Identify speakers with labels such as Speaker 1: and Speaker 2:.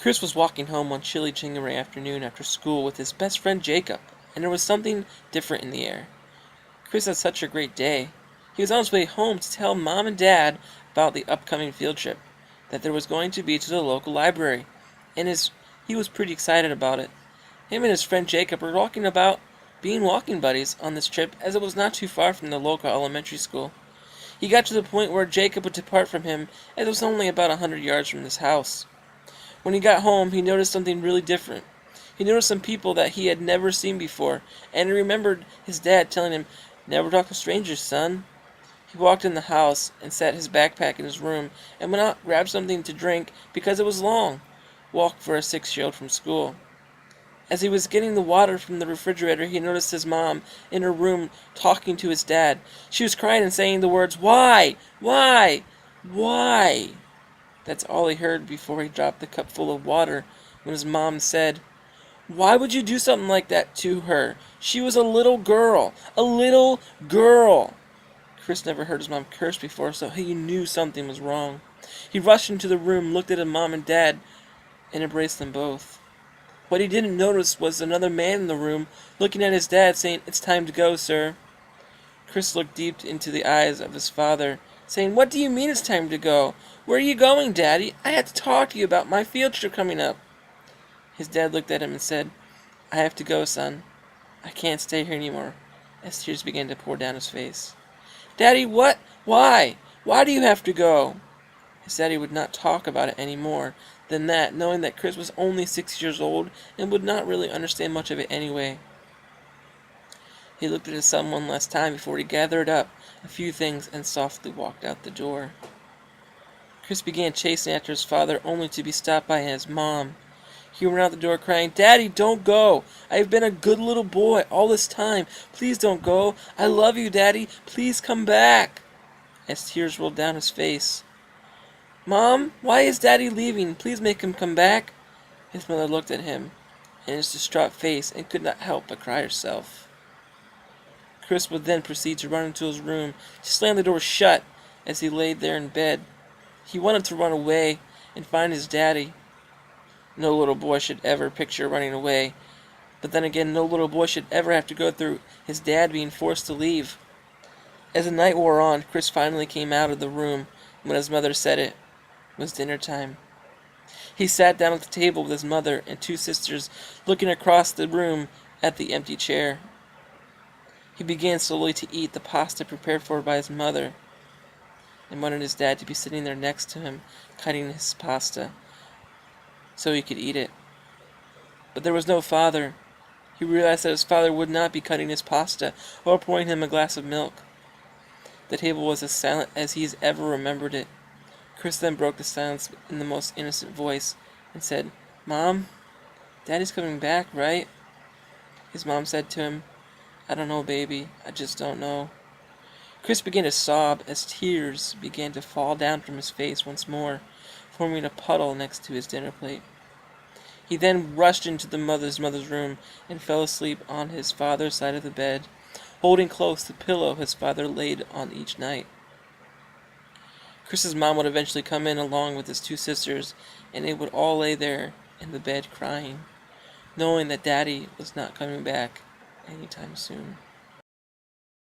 Speaker 1: Chris was walking home one chilly January afternoon after school with his best friend Jacob, and there was something different in the air. Chris had such a great day. He was on his way home to tell Mom and Dad about the upcoming field trip that there was going to be to the local library, and he was pretty excited about it. Him and his friend Jacob were talking about being walking buddies on this trip, as it was not too far from the local elementary school. He got to the point where Jacob would depart from him, as it was only about 100 yards from his house. When he got home, he noticed something really different. He noticed some people that he had never seen before, and he remembered his dad telling him, "Never talk to strangers, son." He walked in the house and set his backpack in his room and went out, grabbed something to drink because it was long walk for a 6-year-old from school. As he was getting the water from the refrigerator, he noticed his mom in her room talking to his dad. She was crying and saying the words, "Why? Why? Why?" That's all he heard before he dropped the cup full of water when his mom said, "Why would you do something like that to her? She was a little girl. A little girl." Chris never heard his mom curse before, so he knew something was wrong. He rushed into the room, looked at his mom and dad, and embraced them both. What he didn't notice was another man in the room, looking at his dad, saying, "It's time to go, sir." Chris looked deep into the eyes of his father, saying, "What do you mean it's time to go? Where are you going, Daddy? I have to talk to you about my field trip coming up." His dad looked at him and said, "I have to go, son. I can't stay here anymore," as tears began to pour down his face. "Daddy, what? Why? Why do you have to go?" His daddy would not talk about it any more than that, knowing that Chris was only 6 years old and would not really understand much of it anyway. He looked at his son one last time before he gathered up a few things and softly walked out the door. Chris began chasing after his father, only to be stopped by his mom. He ran out the door crying, "Daddy, don't go! I have been a good little boy all this time. Please don't go. I love you, Daddy. Please come back." As tears rolled down his face. "Mom, why is Daddy leaving? Please make him come back." His mother looked at him in his distraught face and could not help but cry herself. Chris would then proceed to run into his room to slam the door shut as he laid there in bed. He wanted to run away and find his daddy. No little boy should ever picture running away, but then again, no little boy should ever have to go through his dad being forced to leave. As the night wore on, Chris finally came out of the room when his mother said it was dinner time. He sat down at the table with his mother and 2 sisters, looking across the room at the empty chair. He began slowly to eat the pasta prepared for by his mother, and wanted his dad to be sitting there next to him, cutting his pasta, so he could eat it. But there was no father. He realized that his father would not be cutting his pasta or pouring him a glass of milk. The table was as silent as he's ever remembered it. Chris then broke the silence in the most innocent voice and said, "Mom, Daddy's coming back, right?" His mom said to him, "I don't know, baby. I just don't know." Chris began to sob as tears began to fall down from his face once more, forming a puddle next to his dinner plate. He then rushed into the mother's room and fell asleep on his father's side of the bed, holding close the pillow his father laid on each night. Chris's mom would eventually come in along with his 2 sisters, and they would all lay there in the bed crying, knowing that Daddy was not coming back anytime soon.